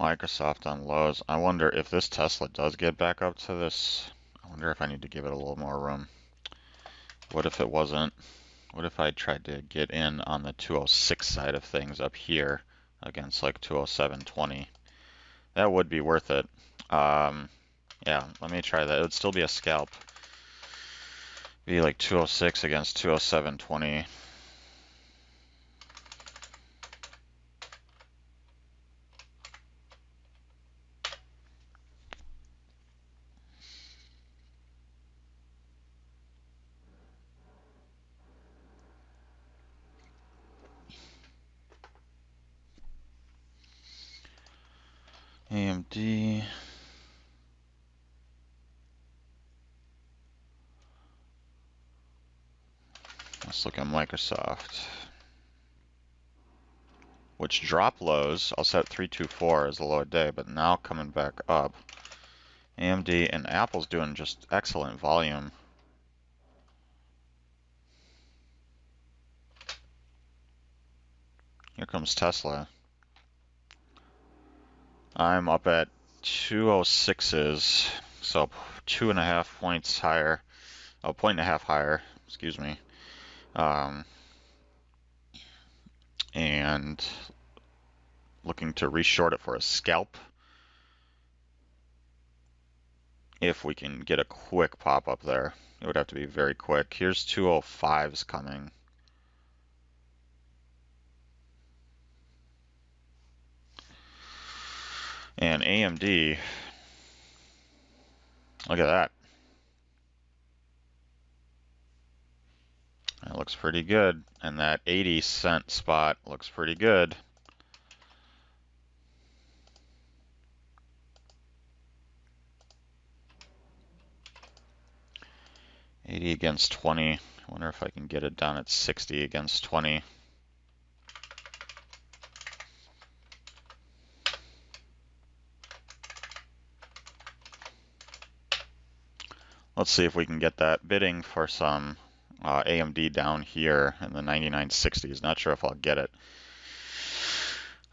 Microsoft on lows. I wonder if this Tesla does get back up to this. I wonder if I need to give it a little more room. What if it wasn't? What if I tried to get in on the 206 side of things up here against like 207.20? That would be worth it. Yeah, let me try that. It would still be a scalp. Be like 206 against 207.20. AMD. Let's look at Microsoft. Which drop lows, I'll set 324 as the low of day, but now coming back up. AMD and Apple's doing just excellent volume. Here comes Tesla. I'm up at 206s, so 2.5 points higher. A point and a half higher, excuse me. And looking to reshort it for a scalp. If we can get a quick pop up there. It would have to be very quick. Here's 205s coming. And AMD, look at that. That looks pretty good. And that 80-cent spot looks pretty good. $80 against 20. I wonder if I can get it down at 60 against 20. Let's see if we can get that bidding for some AMD down here in the 9960s. Not sure if I'll get it.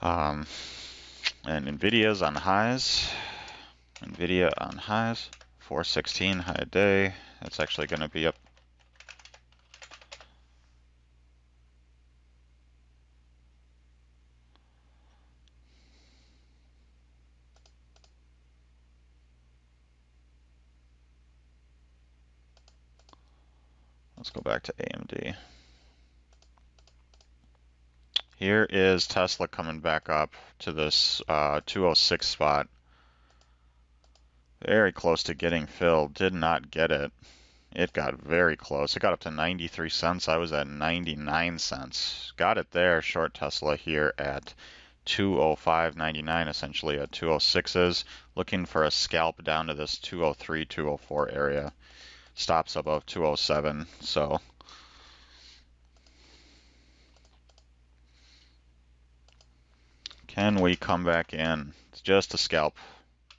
And NVIDIA's on highs. NVIDIA on highs. 416 high day. That's actually going to be up. Let's go back to AMD. Here is Tesla coming back up to this 206 spot. Very close to getting filled. Did not get it. It got very close. It got up to 93 cents. I was at 99 cents. Got it there. Short Tesla here at 205.99, essentially at 206s. Looking for a scalp down to this 203, 204 area. Stops above 207. So can we come back in? It's just a scalp.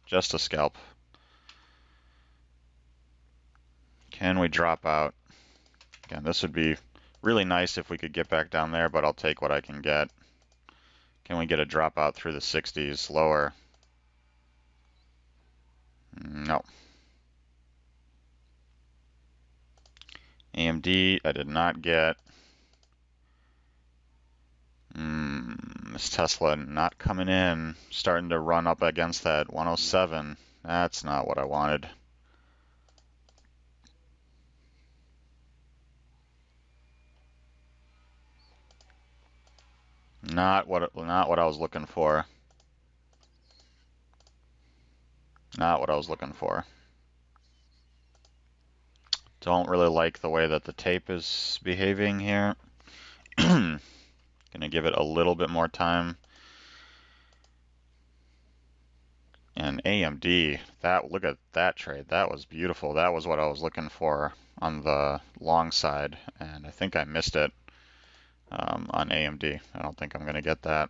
Just a scalp. Can we drop out? Again, this would be really nice if we could get back down there, but I'll take what I can get. Can we get a dropout through the 60s lower? No. AMD, I did not get. This Tesla not coming in, starting to run up against that 107. That's not what I wanted. Not what I was looking for. Not what I was looking for. Don't really like the way that the tape is behaving here. Gonna give it a little bit more time. And AMD, look at that trade. That was beautiful. That was what I was looking for on the long side, and I think I missed it on AMD. I don't think I'm gonna get that.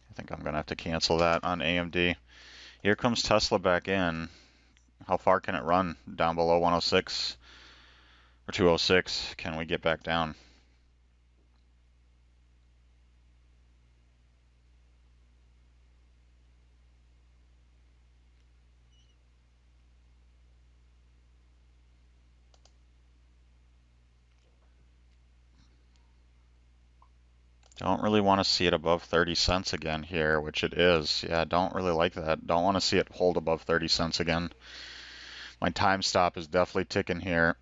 I think I'm gonna have to cancel that on AMD. Here comes Tesla back in. How far can it run? Down below 106 or 206? Can we get back down? Don't really want to see it above 30 cents again here, which it is. Yeah, don't really like that. Don't want to see it hold above 30 cents again. My time stop is definitely ticking here.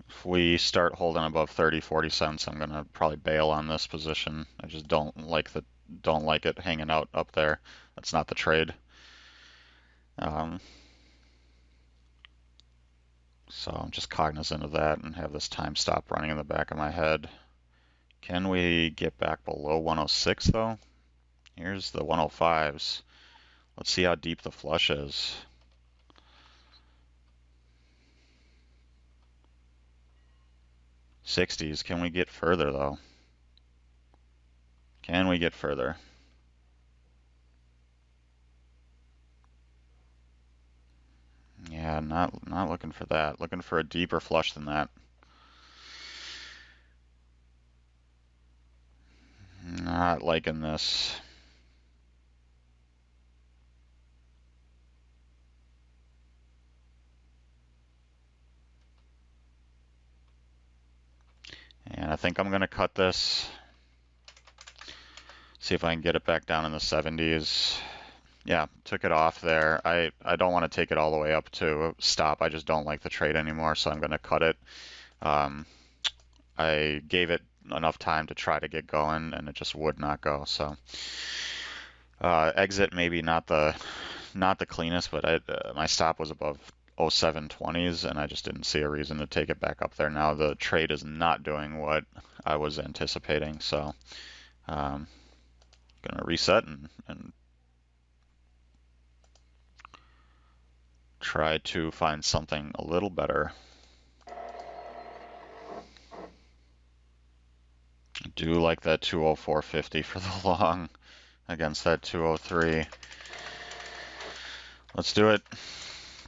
If we start holding above 30, 40 cents, I'm gonna probably bail on this position. I just don't like it hanging out up there. That's not the trade. So I'm just cognizant of that and have this time stop running in the back of my head. Can we get back below 106 though? Here's the 105s. Let's see how deep the flush is. '60s. Can we get further though? Can we get further? Yeah, not looking for that. Looking for a deeper flush than that. Not liking this. And I think I'm going to cut this. See if I can get it back down in the 70s. Yeah, took it off there. I don't want to take it all the way up to stop. I just don't like the trade anymore, so I'm going to cut it. I gave it enough time to try to get going, and it just would not go. So exit maybe not the cleanest, but my stop was above 0720s, and I just didn't see a reason to take it back up there. Now the trade is not doing what I was anticipating, so gonna reset and try to find something a little better. I do like that 204.50 for the long against that 203. Let's do it.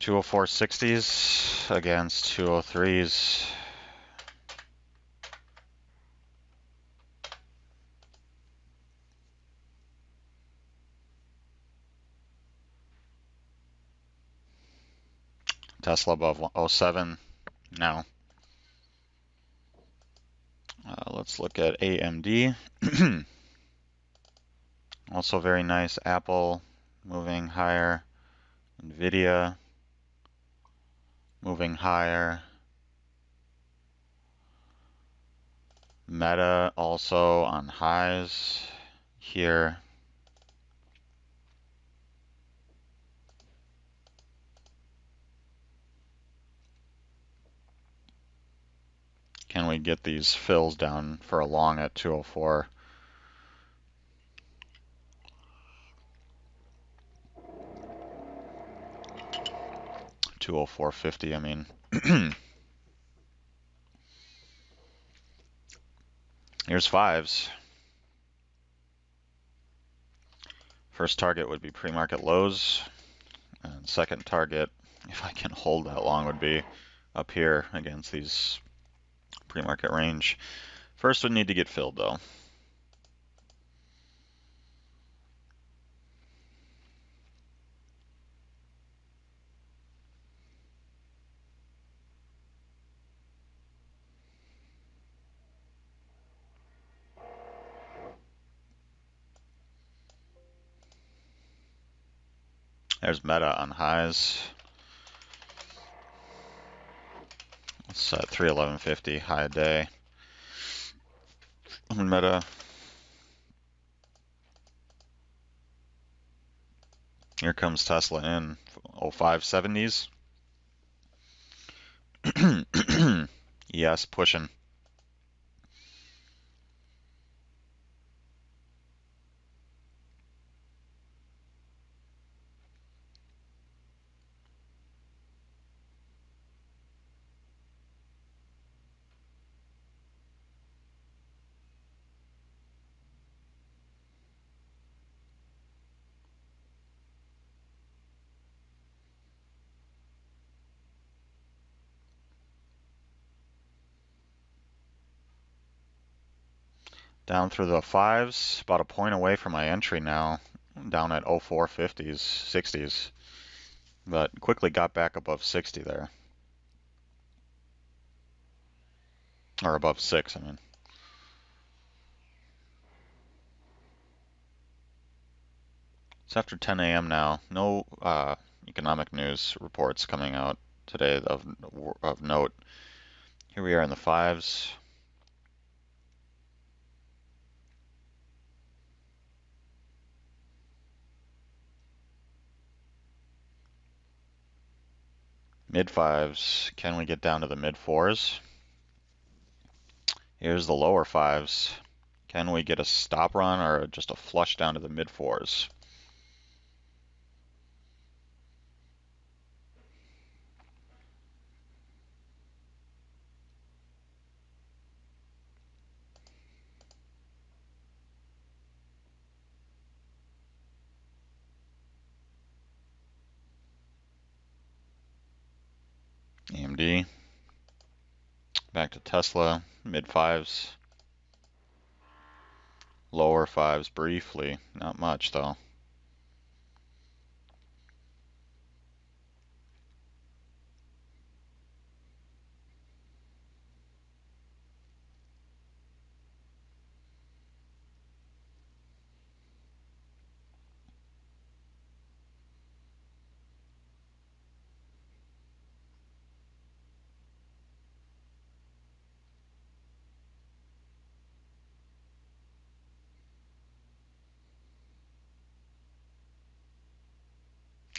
204.60s against 203s. Tesla above 07. No. Let's look at AMD. Also very nice. Apple moving higher. Nvidia moving higher. Meta also on highs here. Can we get these fills down for a long at 204? $204.50, I mean. Here's fives. First target would be pre-market lows, and second target, if I can hold that long, would be up here against these pre-market range. First would need to get filled though. There's Meta on highs. Let's set 311.50 high day. Meta. Here comes Tesla in 0570s. Yes, pushing. Down through the fives, about a point away from my entry now. Down at 0450s, 60s. but quickly got back above 60 there. Or above 6, I mean. It's after 10 a.m. now. No economic news reports coming out today of note. Here we are in the 5s. Mid 5s. Can we get down to the mid 4s? Here's the lower 5s. Can we get a stop run or just a flush down to the mid 4s? AMD. Back to Tesla. Mid 5s. Lower 5s briefly. Not much though.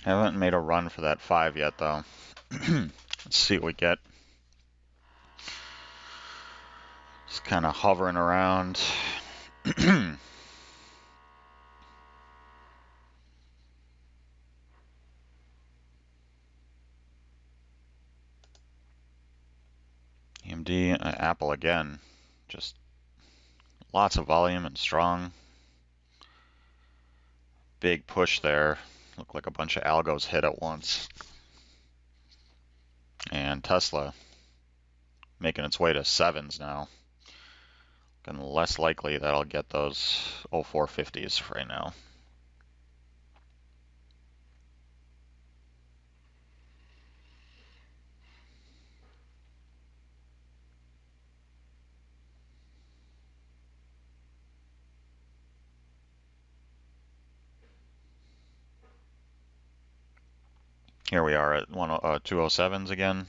Haven't made a run for that 5 yet though. Let's see what we get. Just kind of hovering around. AMD, Apple again. Just lots of volume and strong. Big push there. Looked like a bunch of algos hit at once. And Tesla making its way to 7s now. Looking less likely that I'll get those 0450s right now. Here we are at 207s again.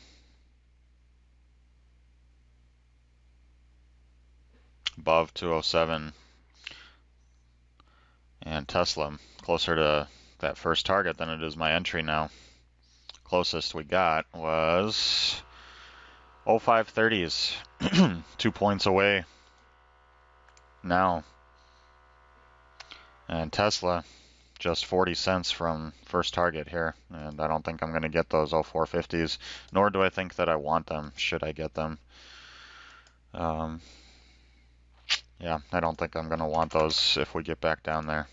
Above 207. And Tesla closer to that first target than it is my entry now. Closest we got was 0530s. 2 points away now. And Tesla just 40 cents from first target here, and I don't think I'm going to get those 0450s, nor do I think that I want them, should I get them. Yeah, I don't think I'm going to want those if we get back down there.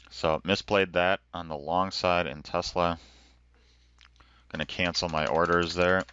So misplayed that on the long side in Tesla. Going to cancel my orders there.